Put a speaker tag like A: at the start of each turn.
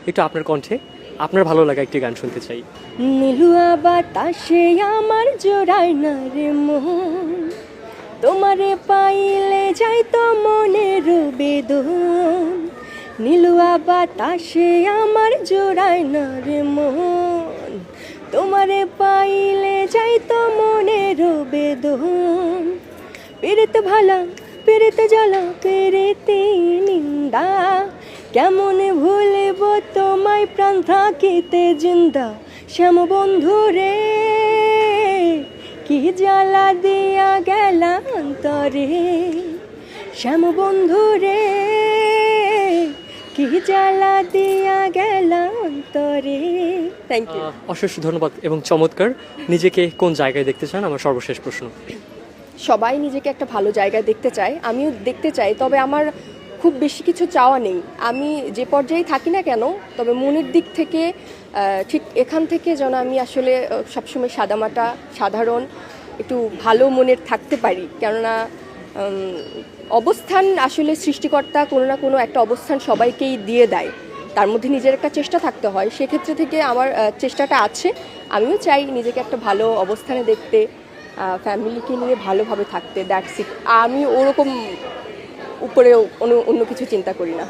A: একটু আপনার কণ্ঠে আপনার ভালো লাগা একটি গান শুনতে চাই।
B: নীলুয়া বাতাসে আমার জোড়ায় না রে মন, তোমারে পাইলে যাই তো মনের বেদন। নীলুয়া বাতাসে আমার জোড়ায় না রে মন, তোমারে পাইলে যাই তো মনের বেদন। পেরেতে ভালা পেরেতে জ্বালা পেরেতে নিন্দা, কেমন ভুলব তোমায় প্রাণ থাকিতে জিন্দা। শ্যাম বন্ধু রে কি জ্বালা দিয়া গেলা অন্তরে, শ্যাম বন্ধু রে কি জ্বালা দিয়া গেলা অন্তরে। Thank you.
A: অশেষ ধন্যবাদ এবং চমৎকার। নিজেকে কোন জায়গায় দেখতে চান, আমার সর্বশেষ প্রশ্ন।
B: সবাই নিজেকে একটা ভালো জায়গায় দেখতে চায়, আমিও দেখতে চাই, তবে আমার খুব বেশি কিছু চাওয়া নেই। আমি যে পর্যায়ে থাকি না কেন, তবে মনের দিক থেকে ঠিক এখান থেকে যেন আমি আসলে সবসময় সাদামাটা সাধারণ একটু ভালো মনের থাকতে পারি। কেননা অবস্থান আসলে সৃষ্টিকর্তা কোনো না কোনো একটা অবস্থান সবাইকেই দিয়ে দেয়, তার মধ্যে নিজের একটা চেষ্টা থাকতে হয়। সেক্ষেত্রে থেকে আমার চেষ্টাটা আছে। আমিও চাই নিজেকে একটা ভালো অবস্থানে দেখতে, ফ্যামিলিকে নিয়ে ভালোভাবে থাকতে। That's it. আমি ওরকম উপরে অন্য কিছু চিন্তা করি না।